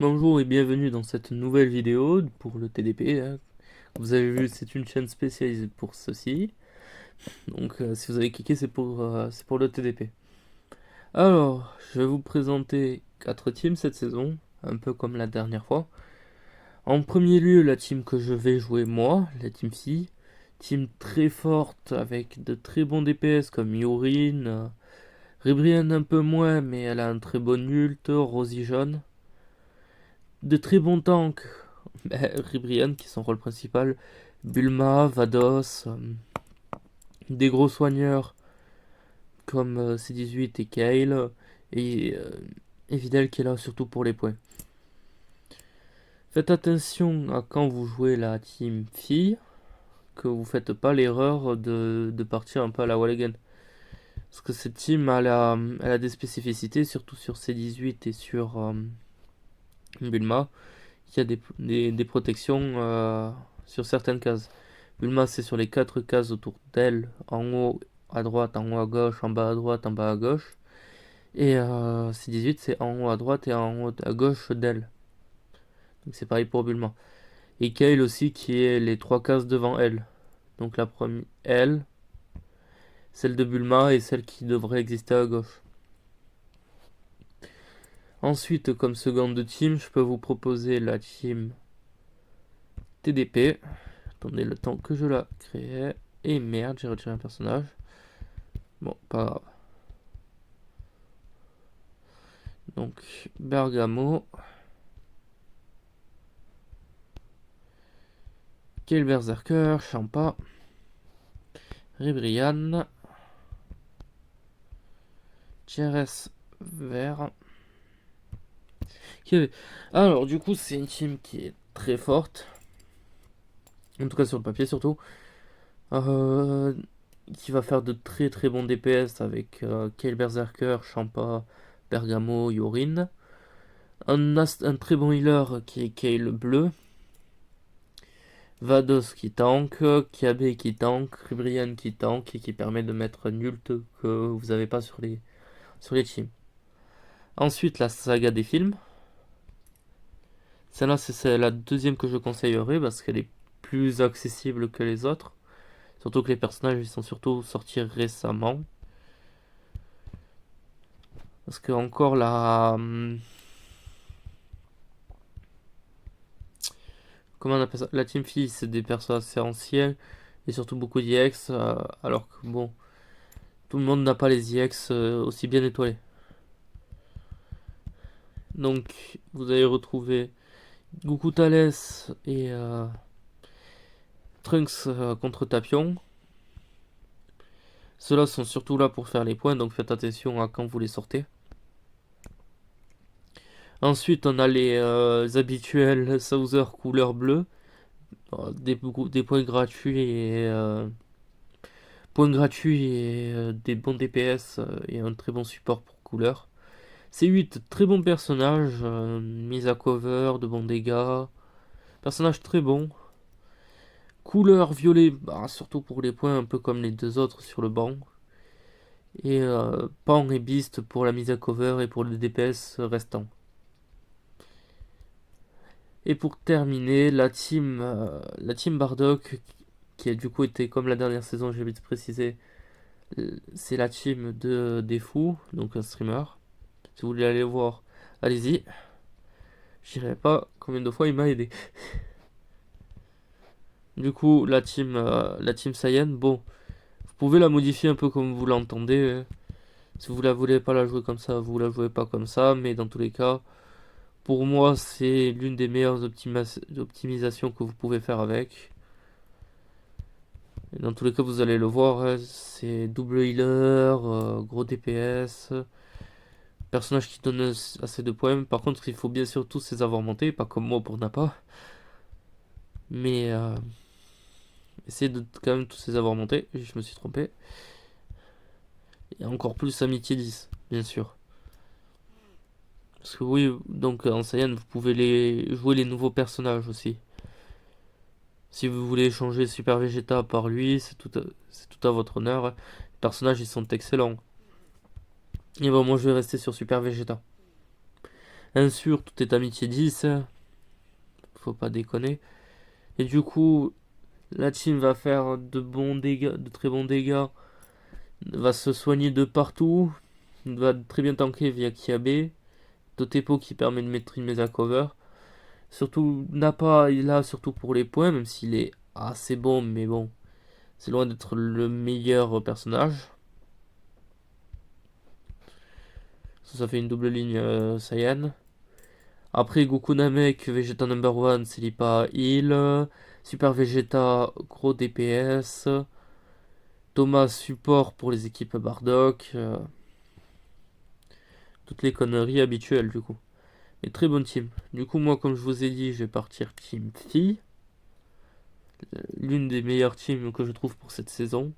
Bonjour et bienvenue dans cette nouvelle vidéo pour le TDP, hein. Vous avez vu, c'est une chaîne spécialisée pour ceci. Donc si vous avez cliqué, c'est pour le TDP. Alors, je vais vous présenter 4 teams cette saison, un peu comme la dernière fois. En premier lieu, la team que je vais jouer moi, la team Phi. Team très forte avec de très bons DPS comme Yorin, Ribrianne un peu moins, mais elle a un très bon ult, Rosie jaune. De très bons tanks, Ribrianne qui est son rôle principal, Bulma, Vados, des gros soigneurs comme C18 et Kale, et Videl qui est là surtout pour les points. Faites attention à quand vous jouez la team fille, que vous faites pas l'erreur de partir un peu à la wall again. Parce que cette team elle a des spécificités, surtout sur C18 et sur Bulma, qui a des protections sur certaines cases. Bulma, c'est sur les 4 cases autour d'elle, en haut à droite, en haut à gauche, en bas à droite, en bas à gauche. Et C18, c'est en haut à droite et en haut à gauche d'elle. Donc c'est pareil pour Bulma. Et Kale aussi, qui est les 3 cases devant elle. Donc la première, elle, celle de Bulma et celle qui devrait exister à gauche. Ensuite, comme seconde team, je peux vous proposer la team TDP. Attendez le temps que je la crée. Et merde, j'ai retiré un personnage. Bon, pas grave. Donc, Bergamo. Kale Berserker, Champa. Ribrianne. JRS Vert. Alors, du coup, c'est une team qui est très forte. En tout cas, sur le papier, surtout. Euh, qui va faire de très très bons DPS avec Kale Berserker, Champa, Bergamo, Yorin. Un très bon healer qui est Kale Bleu. Vados qui tank, Kiabe qui tank, Ribrian qui tank et qui permet de mettre un ult que vous n'avez pas sur les teams. Ensuite, la saga des films. Celle-là, c'est la deuxième que je conseillerais parce qu'elle est plus accessible que les autres. Surtout que les personnages ils sont surtout sortis récemment. Parce que encore comment on appelle ça, la team fille, c'est des personnages assez anciens et surtout beaucoup d'IX, alors que bon, tout le monde n'a pas les IX aussi bien étoilés. Donc, vous allez retrouver Goku Thales et Trunks contre Tapion. Ceux-là sont surtout là pour faire les points, donc faites attention à quand vous les sortez. Ensuite, on a les habituels Souther couleur bleue. Des points gratuits et des bons DPS et un très bon support pour couleur. C8, très bon personnage, mise à cover, de bons dégâts. Personnage très bon. Couleur violet, bah, surtout pour les points, un peu comme les deux autres sur le banc. Et Pan et Beast pour la mise à cover et pour le DPS restant. Et pour terminer, la team Bardock, qui a du coup été comme la dernière saison, j'ai vite précisé, c'est la team des fous, donc un streamer. Si vous voulez aller voir, allez-y. Je dirais pas combien de fois il m'a aidé. Du coup, la team Saiyan, bon, vous pouvez la modifier un peu comme vous l'entendez. Si vous la voulez pas la jouer comme ça, vous la jouez pas comme ça. Mais dans tous les cas, pour moi, c'est l'une des meilleures optimisations que vous pouvez faire avec. Et dans tous les cas, vous allez le voir, hein, c'est double healer, gros DPS, personnage qui donne assez de points. Par contre, il faut bien sûr tous les avoir montés, pas comme moi pour Nappa. Mais essayez de quand même tous les avoir montés. Je me suis trompé. Et encore plus Amitié 10, bien sûr. Parce que oui, donc en Saiyan, vous pouvez jouer les nouveaux personnages aussi. Si vous voulez échanger Super Vegeta par lui, c'est tout à votre honneur. Les personnages, ils sont excellents. Et bon, moi, je vais rester sur Super Vegeta. Insure, tout est amitié 10. Faut pas déconner. Et du coup, la team va faire de bons dégâts, de très bons dégâts. Va se soigner de partout. Va très bien tanker via Kiabe. Totepo qui permet de mettre une mesa cover. Surtout, Nappa, il est là surtout pour les points, même s'il est assez bon, mais bon, c'est loin d'être le meilleur personnage. Ça fait une double ligne Saiyan. Après, Goku Namek, Vegeta number 1, Celipa heal. Super Vegeta, gros DPS. Thomas, support pour les équipes Bardock. Toutes les conneries habituelles, du coup. Et très bonne team. Du coup, moi, comme je vous ai dit, je vais partir Team Phi. L'une des meilleures teams que je trouve pour cette saison.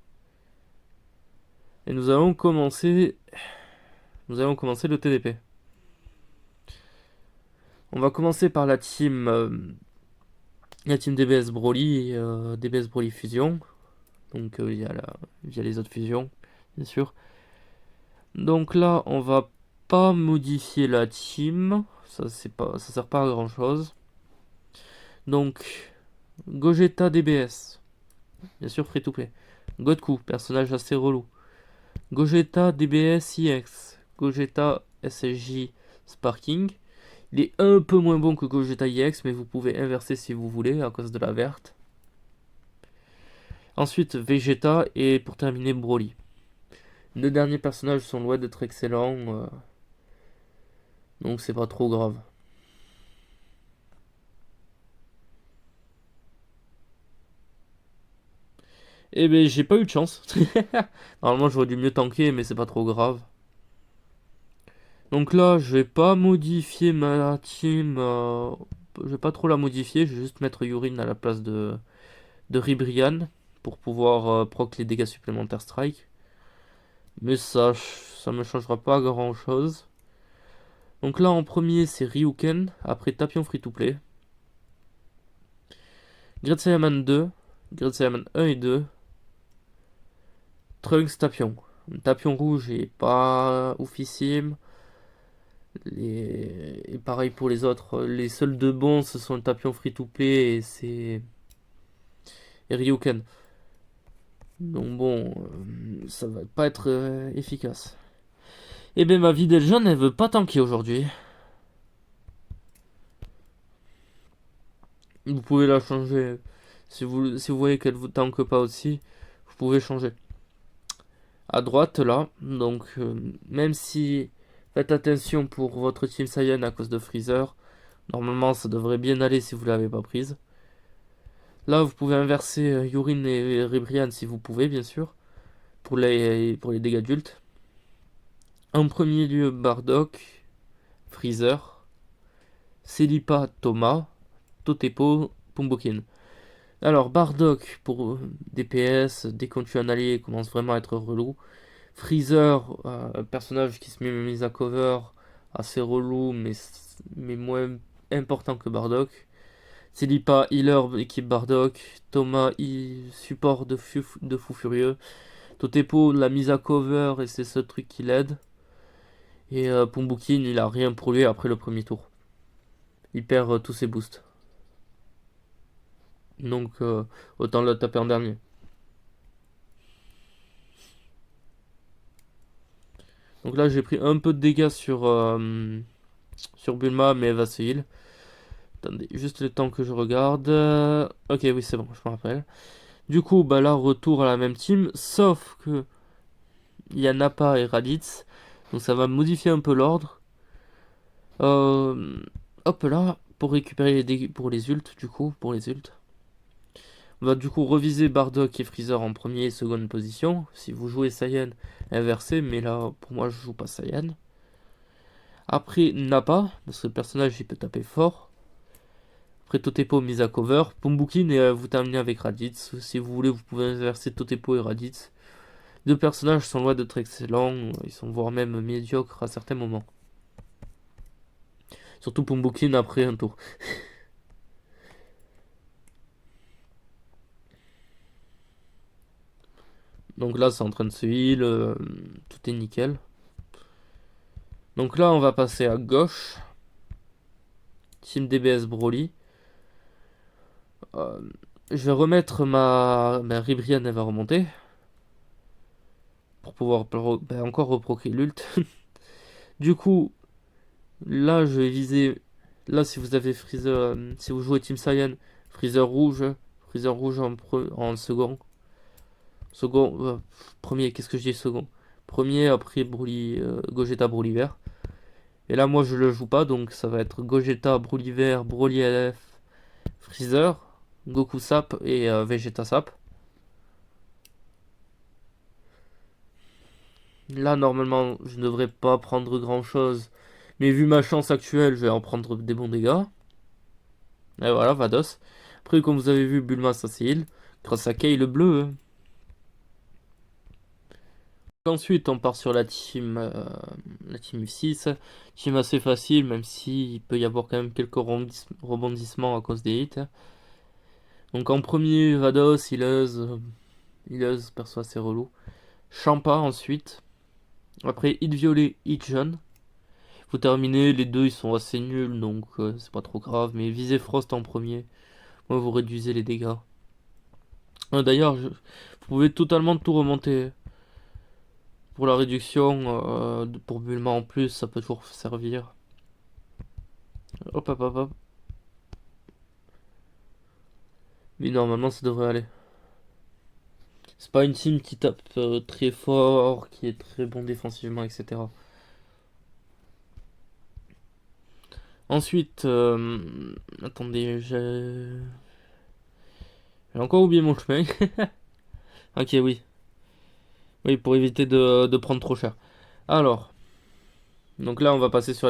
Et nous allons commencer le TDP. On va commencer par la team DBS Broly, DBS Broly Fusion. Donc via les autres fusions, bien sûr. Donc là, on va pas modifier la team. Ça sert pas à grand chose. Donc Gogeta DBS, bien sûr free to play. Godku, personnage assez relou. Gogeta DBS IX, Gogeta SSJ Sparking. Il est un peu moins bon que Gogeta IX, mais vous pouvez inverser si vous voulez à cause de la verte. Ensuite Vegeta et pour terminer Broly. Les derniers personnages sont loin d'être excellents, donc c'est pas trop grave. Eh ben j'ai pas eu de chance. Normalement j'aurais dû mieux tanker, mais c'est pas trop grave. Donc là je vais pas modifier ma team. Je vais pas trop la modifier, je vais juste mettre Yurin à la place de Ribrian pour pouvoir proc les dégâts supplémentaires strike. Mais ça me changera pas grand chose. Donc là en premier c'est Ryuken, après Tapion Free to Play. Great Saiyaman 2, Great Saiyaman 1 et 2. Trunks Tapion. Tapion rouge est pas oufissime. Et pareil pour les autres. Les seuls deux bons ce sont le Tapion Free to Play et Ryuken. Donc bon, ça va pas être efficace. Et ben ma vie jaune elle veut pas tanker aujourd'hui. Vous pouvez la changer. Si vous voyez qu'elle vous tanque pas aussi, vous pouvez changer. À droite là, donc même si faites attention pour votre Team Saiyan à cause de Freezer. Normalement ça devrait bien aller si vous l'avez pas prise. Là vous pouvez inverser Yurin et Ribrian si vous pouvez bien sûr. Pour les dégâts adultes. En premier lieu Bardock, Freezer, Celipa, Thomas, Totepo, Pumbokin. Alors Bardock pour DPS, dès qu'on tue un allié, commence vraiment à être relou. Freezer, personnage qui se met mise à cover, assez relou, mais moins important que Bardock. Celipa, healer, équipe Bardock. Thomas, support de fou furieux. Totepo, la mise à cover, et c'est ce truc qui l'aide. Et Pumbukin, il a rien pour lui après le premier tour. Il perd tous ses boosts. Donc autant le taper en dernier. Donc là j'ai pris un peu de dégâts sur Bulma, mais elle va se heal. Attendez, juste le temps que je regarde. Ok, oui, c'est bon, je me rappelle. Du coup, bah là, retour à la même team, sauf que il y a Nappa et Raditz. Donc ça va modifier un peu l'ordre. Hop là, pour récupérer les dégâts pour les ults, du coup, pour les ults. On va du coup reviser Bardock et Freezer en première et seconde position. Si vous jouez Saiyan, inversé, mais là, pour moi, je joue pas Saiyan. Après, Nappa, parce que le personnage, il peut taper fort. Après Totepo, mise à cover. Pumbukin et vous terminez avec Raditz. Si vous voulez, vous pouvez inverser Totepo et Raditz. Deux personnages sont loin d'être excellents. Ils sont voire même médiocres à certains moments. Surtout Pumbukin après un tour. Donc là, c'est en train de se heal. Tout est nickel. Donc là, on va passer à gauche. Team DBS Broly. Euh, je vais remettre ma Ribrianne, elle va remonter. Pour pouvoir encore reproquer l'ult. Du coup, là je vais viser. Là, si vous avez Freezer, si vous jouez Team Saiyan, Freezer rouge. Freezer rouge en second. Second, premier, qu'est-ce que je dis second? Premier, après Broly, Gogeta Broly vert. Et là, moi je le joue pas, donc ça va être Gogeta Broly vert, Broly LF, Freezer, Goku Sap et Vegeta Sap. Là, normalement, je ne devrais pas prendre grand chose. Mais vu ma chance actuelle, je vais en prendre des bons dégâts. Et voilà, Vados. Après, comme vous avez vu, Bulma s'assile. Grâce à Kay le bleu. Ensuite, on part sur la team 6. Team assez facile, même s'il peut y avoir quand même quelques rebondissements à cause des hits. Donc en premier, Vados, Hileuse, perso assez relou. Champa ensuite. Après, hit violet, hit jaune. Faut terminer, les deux ils sont assez nuls, donc c'est pas trop grave. Mais visez Frost en premier. Moi, vous réduisez les dégâts. D'ailleurs, vous pouvez totalement tout remonter. Pour la réduction, pour Bulma en plus, ça peut toujours servir. Hop, hop, hop, hop. Mais normalement, ça devrait aller. C'est pas une team qui tape très fort, qui est très bon défensivement, etc. Ensuite, attendez, j'ai encore oublié mon chemin. Ok, oui. Oui, pour éviter de prendre trop cher. Alors, donc là, on va passer sur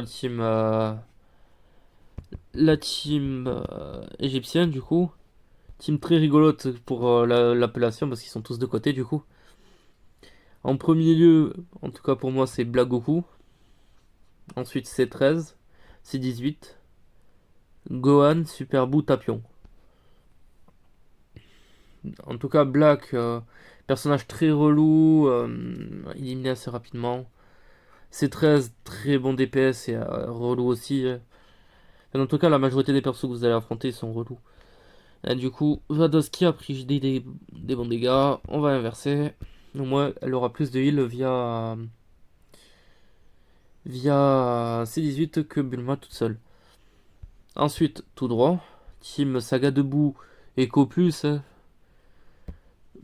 la team égyptienne, du coup. Team très rigolote pour l'appellation, parce qu'ils sont tous de côté, du coup. En premier lieu, en tout cas pour moi, c'est Black Goku. Ensuite, C13, C18, Gohan, Super Buu, Tapion. En tout cas, Black, personnage très relou, éliminé assez rapidement. C13, très bon DPS et relou aussi. En tout cas, la majorité des persos que vous allez affronter sont relous. Et du coup, Vados qui a pris des bons dégâts, on va inverser. Au moins, elle aura plus de heal via C18 que Bulma toute seule. Ensuite, tout droit, Team Saga Debout, Echo Plus,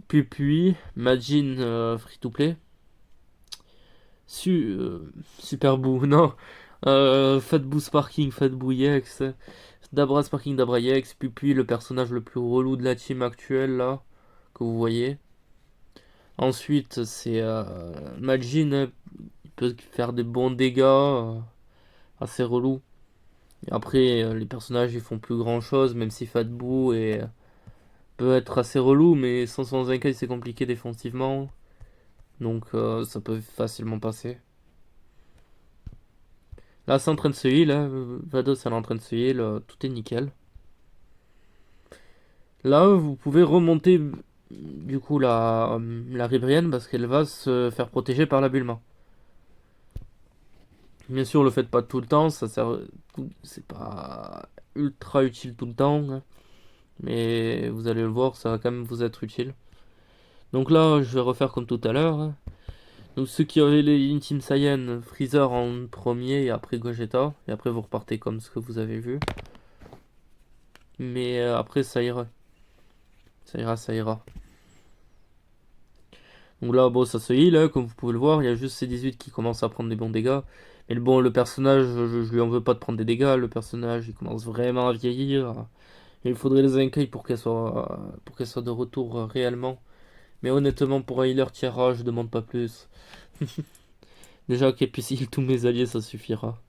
puis Majin Free to Play, Super Boo, non, Fat Boo Sparking, Fat Boo EX, Dabra Sparking, Dabra EX, puis le personnage le plus relou de la team actuelle là, que vous voyez. Ensuite, c'est Majin, il peut faire des bons dégâts, assez relou. Et après, les personnages ils font plus grand chose, même si Fat Boo peut être assez relou, mais sans un c'est compliqué défensivement. Donc ça peut facilement passer. Là, c'est en train de se heal. Hein. Vados, elle est en train de se heal. Tout est nickel. Là, vous pouvez remonter du coup la Ribrienne parce qu'elle va se faire protéger par la Bulma. Bien sûr, le faites pas tout le temps. Ça sert. C'est pas ultra utile tout le temps. Hein. Mais vous allez le voir, ça va quand même vous être utile. Donc là, je vais refaire comme tout à l'heure. Hein. Donc ceux qui avaient les Team Saiyan, Freezer en premier et après Gogeta. Et après vous repartez comme ce que vous avez vu. Mais après ça ira. Ça ira, ça ira. Donc là, bon, ça se heal, hein, comme vous pouvez le voir. Il y a juste C18 qui commence à prendre des bons dégâts. Mais bon, le personnage, je lui en veux pas de prendre des dégâts. Le personnage, il commence vraiment à vieillir. Il faudrait les incailles pour qu'elle soit de retour réellement. Mais honnêtement, pour un healer tier A, je demande pas plus. Déjà qu'elle puisse heal tous mes alliés, ça suffira.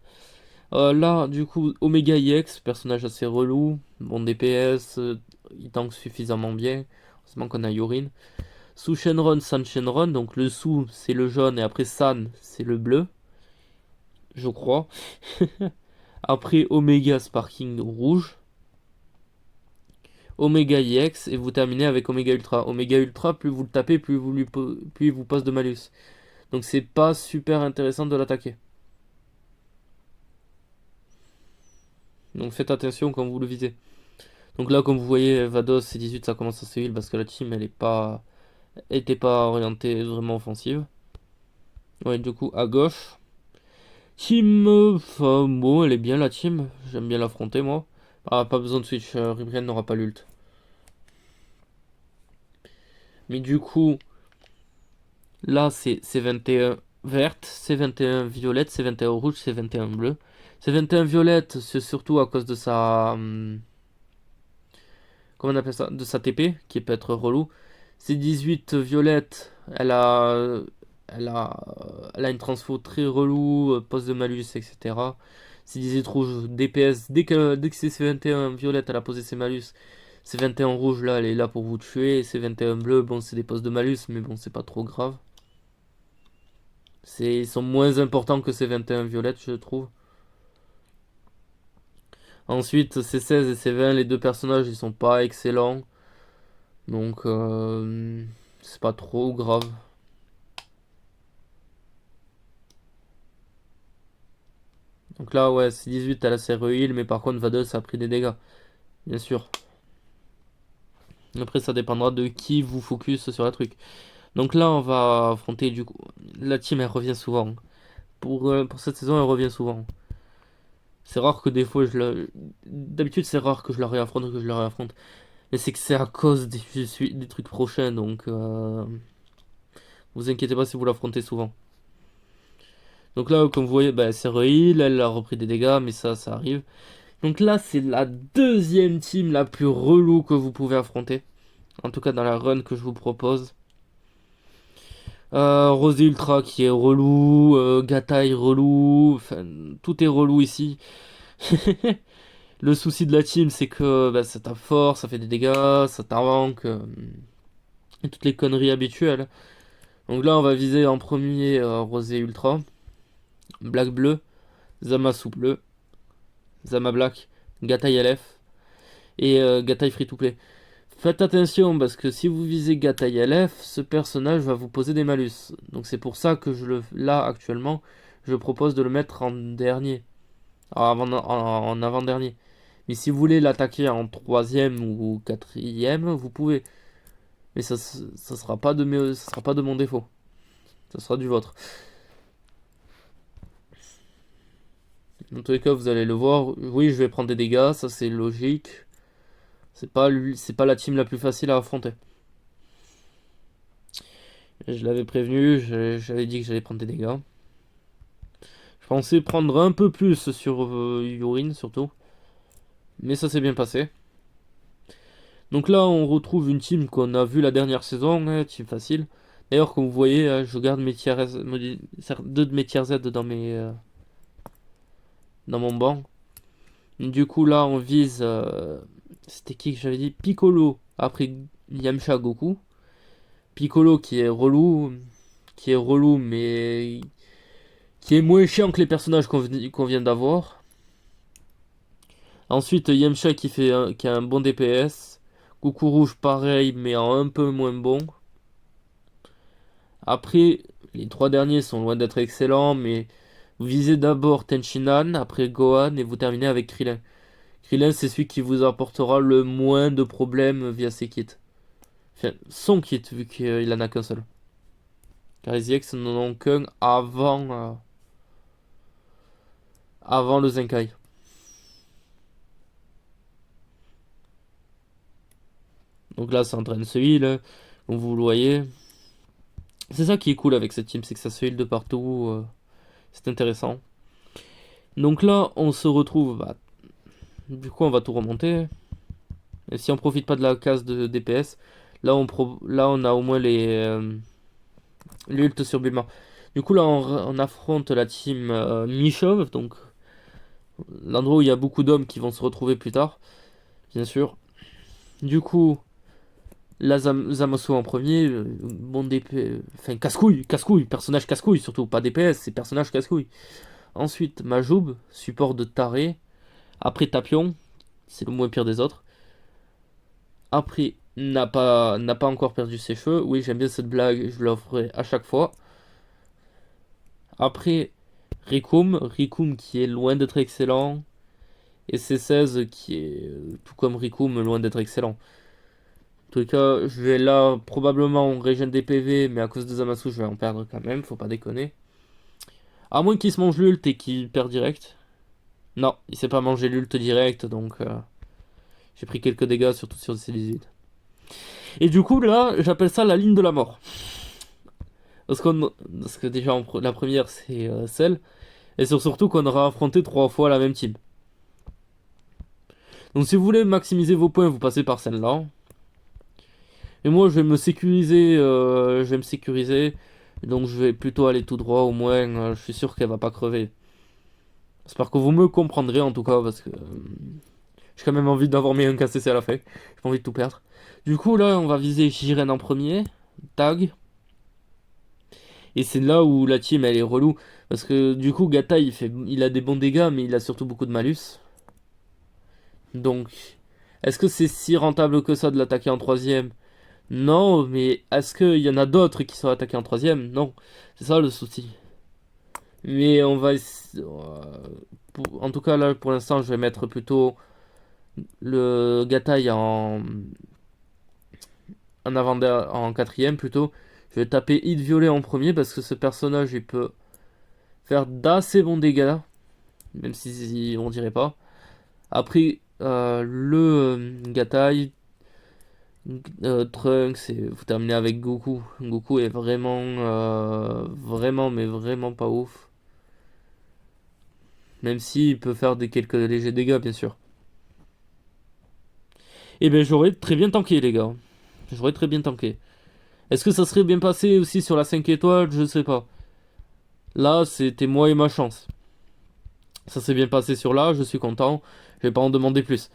Là, du coup, Omega EX, personnage assez relou. Bon DPS, il tank suffisamment bien. Heureusement qu'on a Yorin. Sous Shenron, San Shenron. Donc le sous, c'est le jaune. Et après San, c'est le bleu. Je crois. Après Omega Sparking rouge. Omega EX. Et vous terminez avec Omega Ultra. Omega Ultra, plus vous le tapez, plus il vous passe de malus. Donc c'est pas super intéressant de l'attaquer. Donc faites attention quand vous le visez. Donc là, comme vous voyez, Vados C18, ça commence à se heal parce que la team, elle était pas orientée vraiment offensive. Ouais, du coup, à gauche. Team, enfin, bon, elle est bien la team. J'aime bien l'affronter, moi. Ah, pas besoin de switch, Ribrian n'aura pas l'ult. Mais du coup, là, c'est C21 verte, C21 violette, C21 rouge, C21 bleu. C21 violette, c'est surtout à cause de sa... comment on appelle ça? De sa TP, qui peut être relou. C18 violette, elle a une transfo très relou, poste de malus, etc. C18 rouge, DPS, dès que c'est C21 violette, elle a posé ses malus. C21 rouge, là, elle est là pour vous tuer. C21 bleu, bon, c'est des postes de malus, mais bon, c'est pas trop grave. Ils sont moins importants que C21 violette, je trouve. Ensuite, C16 et C20, les deux personnages, ils sont pas excellents. Donc, c'est pas trop grave. Donc là, ouais, C18, elle a ses heal, mais par contre, Vados a pris des dégâts. Bien sûr. Après, ça dépendra de qui vous focus sur la truc. Donc là, on va affronter du coup. La team, elle revient souvent. Pour cette saison, elle revient souvent. C'est rare que des fois, d'habitude, c'est rare que je la réaffronte. Mais c'est que c'est à cause des trucs prochains, donc vous inquiétez pas si vous l'affrontez souvent. Donc là, comme vous voyez, bah, c'est Reil, elle a repris des dégâts, mais ça arrive. Donc là, c'est la deuxième team la plus relou que vous pouvez affronter. En tout cas, dans la run que je vous propose. Rosé Ultra qui est relou, Gataille relou, enfin, tout est relou ici. Le souci de la team, c'est que bah, ça tape fort, ça fait des dégâts, ça tank, et toutes les conneries habituelles. Donc là, on va viser en premier Rosé Ultra, Black Bleu, Zamasu Bleu, Zama Black, Gataille LF et Gataille Free to Play. Faites attention parce que si vous visez Gataille LF, ce personnage va vous poser des malus. Donc c'est pour ça que là actuellement, je propose de le mettre en dernier, en avant-dernier. Mais si vous voulez l'attaquer en troisième ou quatrième, vous pouvez. Mais ça sera pas ça sera pas de mon défaut. Ça sera du vôtre. Dans tous les cas, vous allez le voir. Oui, je vais prendre des dégâts, ça c'est logique. C'est pas la team la plus facile à affronter. Je l'avais prévenu, j'avais dit que j'allais prendre des dégâts. Je pensais prendre un peu plus sur Yurin surtout. Mais ça s'est bien passé. Donc là, on retrouve une team qu'on a vue la dernière saison, hein, team facile. D'ailleurs, comme vous voyez, je garde mes tiers deux de mes tiers Z dans mon banc. Du coup, là, on vise. C'était qui que j'avais dit? Piccolo. Après Yamcha Goku. Piccolo qui est relou, mais qui est moins chiant que les personnages qu'on vient d'avoir. Ensuite, Yamcha qui a un bon DPS. Goku Rouge, pareil, mais un peu moins bon. Après, les trois derniers sont loin d'être excellents, mais vous visez d'abord Tenshinhan, après Gohan, et vous terminez avec Krillin. Krillin, c'est celui qui vous apportera le moins de problèmes via ses kits. Enfin, son kit, vu qu'il en a qu'un seul. Car les EX n'en ont qu'un avant le Zenkai. Donc là, c'est en train de se heal, comme vous le voyez. C'est ça qui est cool avec cette team, c'est que ça se heal de partout. C'est intéressant. Donc là, on se retrouve. Bah, du coup, on va tout remonter. Et si on profite pas de la case de DPS, là on a au moins les ults sur Bulma. Du coup, là on affronte la team Michov, donc l'endroit où il y a beaucoup d'hommes qui vont se retrouver plus tard, bien sûr. Du coup, la Zamasu en premier, bon DP, enfin casse-couille, personnage casse-couille surtout, pas DPS, c'est personnage casse-couille. Ensuite, Majoub, support de taré. Après Tapion, c'est le moins pire des autres. Après, n'a pas encore perdu ses cheveux. Oui, j'aime bien cette blague, je l'offrerai à chaque fois. Après, Rikum qui est loin d'être excellent. et C16 qui est, tout comme Rikum, loin d'être excellent. En tout cas, je vais là probablement régénérer des PV, mais à cause de Zamasu, je vais en perdre quand même, faut pas déconner. À moins qu'il se mange l'ult et qu'il perd direct. Non, il s'est pas mangé l'ult direct, donc j'ai pris quelques dégâts, surtout sur C18. Et du coup, là, j'appelle ça la ligne de la mort. Parce que déjà, la première, c'est celle. Et surtout qu'on aura affronté 3 fois la même team. Donc si vous voulez maximiser vos points, vous passez par celle-là. Et moi, je vais me sécuriser. Donc je vais plutôt aller tout droit, au moins, je suis sûr qu'elle va pas crever. J'espère que vous me comprendrez en tout cas, parce que j'ai quand même envie d'avoir mis un KCC à la fin. J'ai pas envie de tout perdre. Du coup, là, on va viser Jiren en premier. Tag. Et c'est là où la team, elle est relou. Parce que du coup, Gata, il a des bons dégâts, mais il a surtout beaucoup de malus. Donc, est-ce que c'est si rentable que ça de l'attaquer en troisième? Non, mais est-ce qu'il y en a d'autres qui sont attaqués en troisième? Non. C'est ça le souci. Mais on va... En tout cas, là, pour l'instant, je vais mettre plutôt le Gatai en quatrième plutôt. Je vais taper Hit Violet en premier parce que ce personnage, il peut faire d'assez bons dégâts. Même si on dirait pas. Après, le Gatai, Trunks, et vous terminez avec Goku. Goku est vraiment, vraiment, mais vraiment pas ouf. Même s'il peut faire quelques légers dégâts, bien sûr. Et ben j'aurais très bien tanké, les gars. J'aurais très bien tanké. Est-ce que ça serait bien passé aussi sur la 5 étoiles? Je sais pas. Là, c'était moi et ma chance. Ça s'est bien passé sur là, je suis content. Je vais pas en demander plus.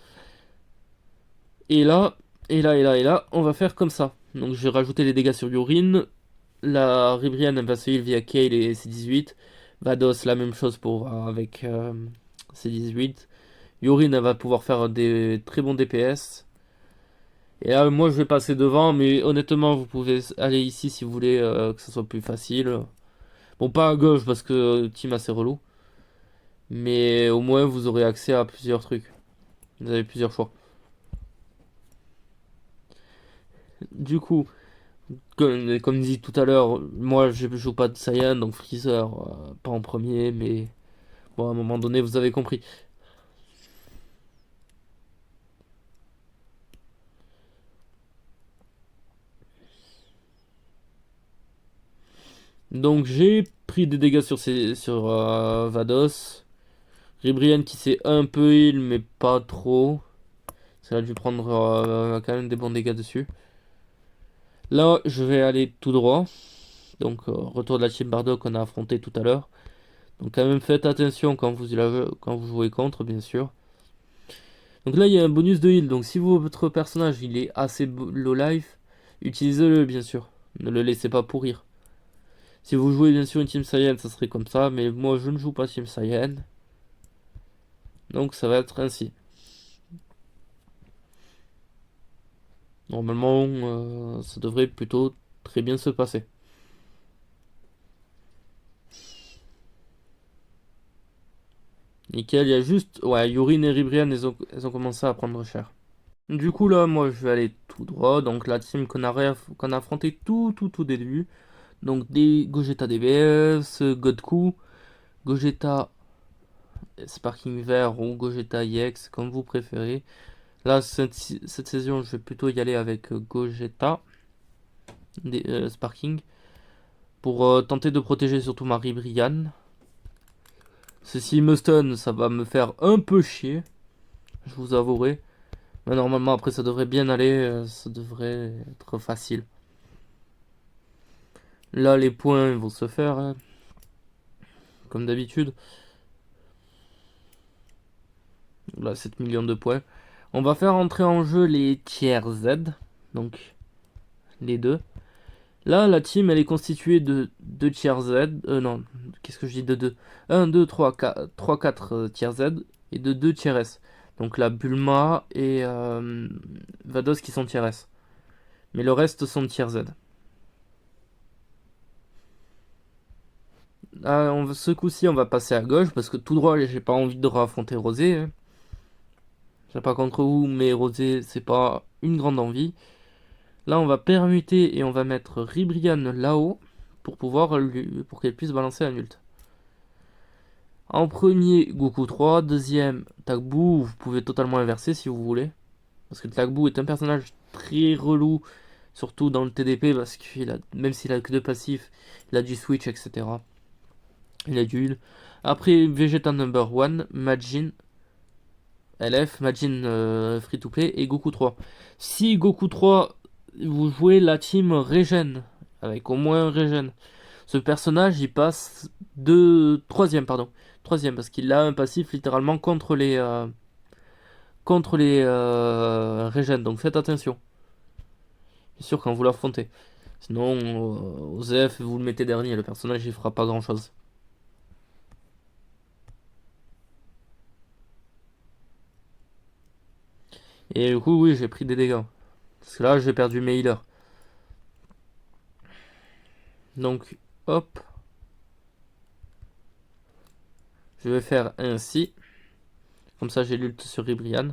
Et là, et là, on va faire comme ça. Donc je vais rajouter les dégâts sur Yorin. La Ribrianne elle va se heal via Kale et C18. Vados, la même chose pour avec C18. Yorin elle va pouvoir faire des très bons DPS. Et là, moi je vais passer devant, mais honnêtement, vous pouvez aller ici si vous voulez que ce soit plus facile. Bon, pas à gauche parce que team assez relou. Mais au moins vous aurez accès à plusieurs trucs. Vous avez plusieurs choix. Du coup, comme dit tout à l'heure, moi je joue pas de Saiyan, donc Freezer, pas en premier, mais bon, à un moment donné, vous avez compris. Donc j'ai pris des dégâts sur Vados. Ribrian qui s'est un peu heal, mais pas trop. Ça a dû prendre quand même des bons dégâts dessus. Là, je vais aller tout droit. Donc, retour de la team Bardock qu'on a affronté tout à l'heure. Donc, quand même, faites attention quand vous jouez contre, bien sûr. Donc là, il y a un bonus de heal. Donc, si votre personnage il est assez low life, utilisez-le, bien sûr. Ne le laissez pas pourrir. Si vous jouez bien sûr une Team Saiyan, ça serait comme ça. Mais moi, je ne joue pas Team Saiyan. Donc, ça va être ainsi. Normalement, ça devrait plutôt très bien se passer. Nickel, il y a juste... Ouais, Yorin et Ribrian, elles ont commencé à prendre cher. Du coup, là, moi, je vais aller tout droit. Donc, la team qu'on a affronté tout début. Donc, des Gogeta DBS, Godku, Gogeta Sparking Vert ou Gogeta EX, comme vous préférez. Là, cette saison, je vais plutôt y aller avec Gogeta Sparking. Pour tenter de protéger surtout ma Ribrian. Ceci me stun, ça va me faire un peu chier. Je vous avouerai. Mais normalement, après, ça devrait bien aller. Ça devrait être facile. Là, les points vont se faire. Hein, comme d'habitude. Là, 7 millions de points. On va faire entrer en jeu les tiers Z. Donc, les deux. Là, la team, elle est constituée de 2 tiers Z. Non, qu'est-ce que je dis de 2 1, 2, 3, 4, 3, 4 tiers Z. Et de 2 tiers S. Donc la Bulma et Vados qui sont tiers S. Mais le reste sont tiers Z. Ah, ce coup-ci, on va passer à gauche parce que tout droit, j'ai pas envie de raffronter Rosé. Hein. sais pas contre vous, mais Rosé, c'est pas une grande envie. Là, on va permuter et on va mettre Ribrian là-haut pour pour qu'elle puisse balancer un ult. En premier, Goku 3. Deuxième, Tagbu. Vous pouvez totalement inverser si vous voulez. Parce que Tagbu est un personnage très relou, surtout dans le TDP, parce que même s'il a que deux passifs, il a du switch, etc. Il a du heal. Après, Vegeta number 1, Majin, LF, Majin free to play et Goku 3. Si Goku 3, vous jouez la team Regen, avec au moins un Regen, ce personnage il passe de troisième, pardon. Troisième, parce qu'il a un passif littéralement contre les Regen, donc faites attention. C'est sûr quand vous l'affrontez. Sinon, aux F, vous le mettez dernier, le personnage il fera pas grand chose. Et du coup, oui, j'ai pris des dégâts. Parce que là, j'ai perdu mes healers. Donc, hop. Je vais faire ainsi. Comme ça, j'ai l'ult sur Ribrian.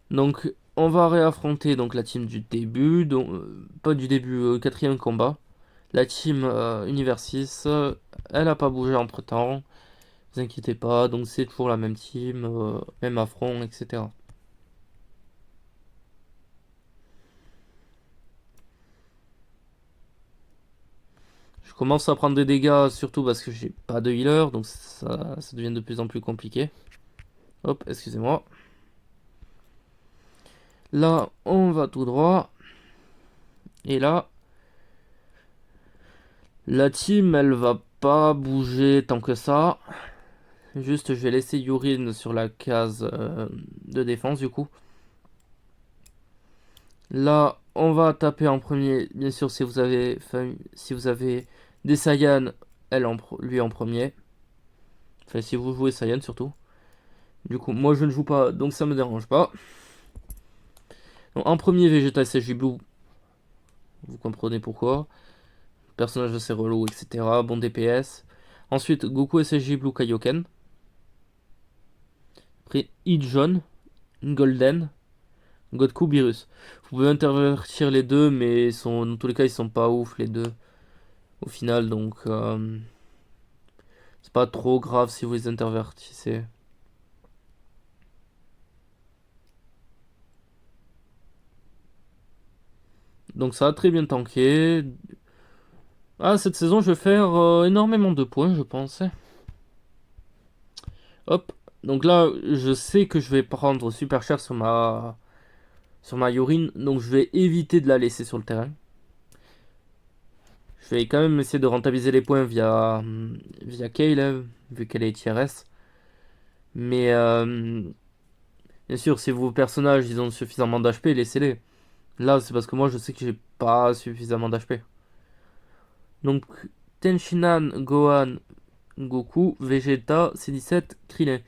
Donc, on va réaffronter donc, la team du début. Donc, pas du début, quatrième combat. La team Univers 6. Elle a pas bougé entre temps. Ne vous inquiétez pas. Donc, c'est toujours la même team. Même affront, etc. Je commence à prendre des dégâts, surtout parce que j'ai pas de healer, donc ça devient de plus en plus compliqué. Hop, excusez-moi. Là, on va tout droit. Et là, la team, elle va pas bouger tant que ça. Juste, je vais laisser Yurin sur la case de défense, du coup. Là, on va taper en premier. Bien sûr, si vous avez des Saiyan, lui en premier. Enfin, si vous jouez Saiyan, surtout. Du coup, moi, je ne joue pas, donc ça me dérange pas. Donc, en premier, Vegeta SSJ Blue. Vous comprenez pourquoi. Personnage assez relou, etc. Bon DPS. Ensuite, Goku SSJ Blue Kaioken. Après, Ijon, Golden, Godku Beerus. Vous pouvez intervertir les deux, mais dans tous les cas, ils sont pas ouf les deux. Au final, donc c'est pas trop grave si vous les intervertissez. Donc ça a très bien tanké. Ah, cette saison, je vais faire énormément de points, je pense. Hop. Donc là, je sais que je vais prendre super cher sur ma Yorin, donc je vais éviter de la laisser sur le terrain. Je vais quand même essayer de rentabiliser les points via Kale, hein, vu qu'elle est tier S. Mais bien sûr, si vos personnages ils ont suffisamment d'HP, laissez-les. Là, c'est parce que moi je sais que j'ai pas suffisamment d'HP. Donc, Tenshinhan, Gohan, Goku, Vegeta, C17, Krillin.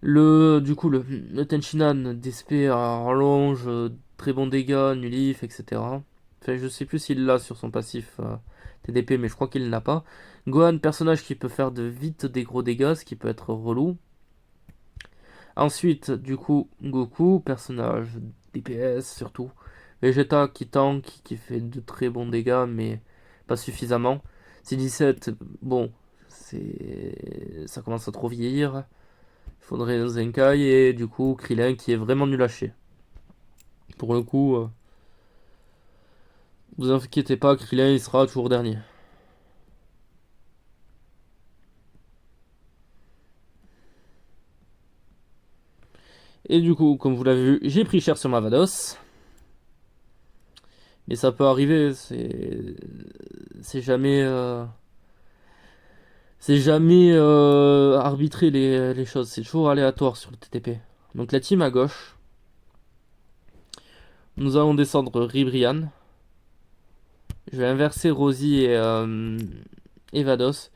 Du coup, le Tenshinhan, DSP à rallonge, très bon dégâts, nulif, etc. Enfin, je sais plus s'il l'a sur son passif TDP, mais je crois qu'il n'a pas. Gohan, personnage qui peut faire vite des gros dégâts, ce qui peut être relou. Ensuite, du coup, Goku, personnage DPS surtout. Vegeta qui tank, qui fait de très bons dégâts, mais pas suffisamment. C17, bon, ça commence à trop vieillir. Il faudrait Zenkai et du coup Krillin qui est vraiment nul à chier. Pour le coup, vous inquiétez pas, Krillin il sera toujours dernier. Et du coup, comme vous l'avez vu, j'ai pris cher sur ma Vados. Mais ça peut arriver, c'est jamais arbitré les choses, c'est toujours aléatoire sur le TTP. Donc la team à gauche, nous allons descendre Ribrian. Je vais inverser Rosie et Vados.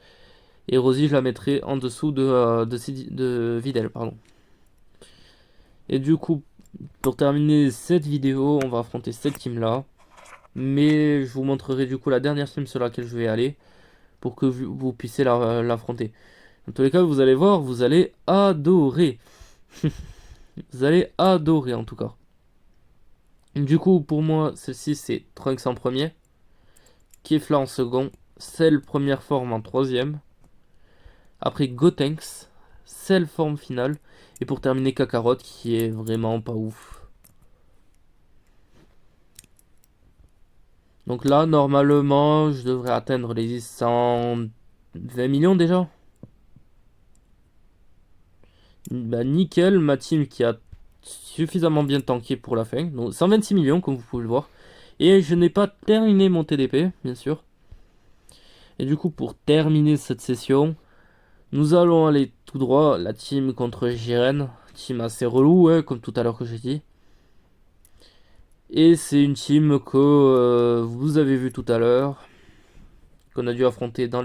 Et Rosie, je la mettrai en dessous de Videl, pardon. Et du coup, pour terminer cette vidéo, on va affronter cette team-là. Mais je vous montrerai du coup la dernière team sur laquelle je vais aller pour que vous puissiez l'affronter. Dans tous les cas, vous allez voir, vous allez adorer. Vous allez adorer en tout cas. Du coup, pour moi, celle-ci c'est Trunks en premier, Kefla en second, Cell première forme en troisième, après Gotenks, Cell forme finale, et pour terminer Kakarot qui est vraiment pas ouf. Donc là, normalement, je devrais atteindre les 120 millions déjà. Bah nickel, ma team qui a suffisamment bien tanké pour la fin. Donc 126 millions comme vous pouvez le voir. Et je n'ai pas terminé mon TDP, bien sûr. Et du coup, pour terminer cette session, nous allons aller tout droit, la team contre Jiren. Team assez relou, hein, comme tout à l'heure que j'ai dit. Et c'est une team que vous avez vu tout à l'heure, qu'on a dû affronter dans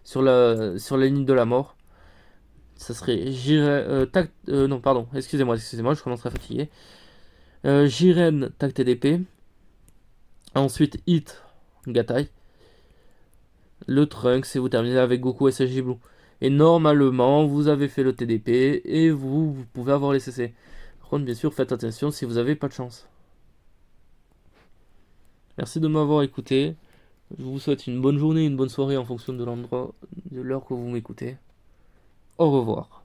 sur la ligne de la mort. Ça serait Jiren... non, pardon, excusez-moi, je commence à fatiguer. Jiren, tac TDP. Ensuite, Hit, Gatai. Le Trunks, et vous terminez avec Goku SSJ Blue. Et normalement, vous avez fait le TDP et vous pouvez avoir les CC. Par contre, bien sûr, faites attention si vous n'avez pas de chance. Merci de m'avoir écouté. Je vous souhaite une bonne journée, une bonne soirée en fonction de l'endroit, de l'heure que vous m'écoutez. Au revoir.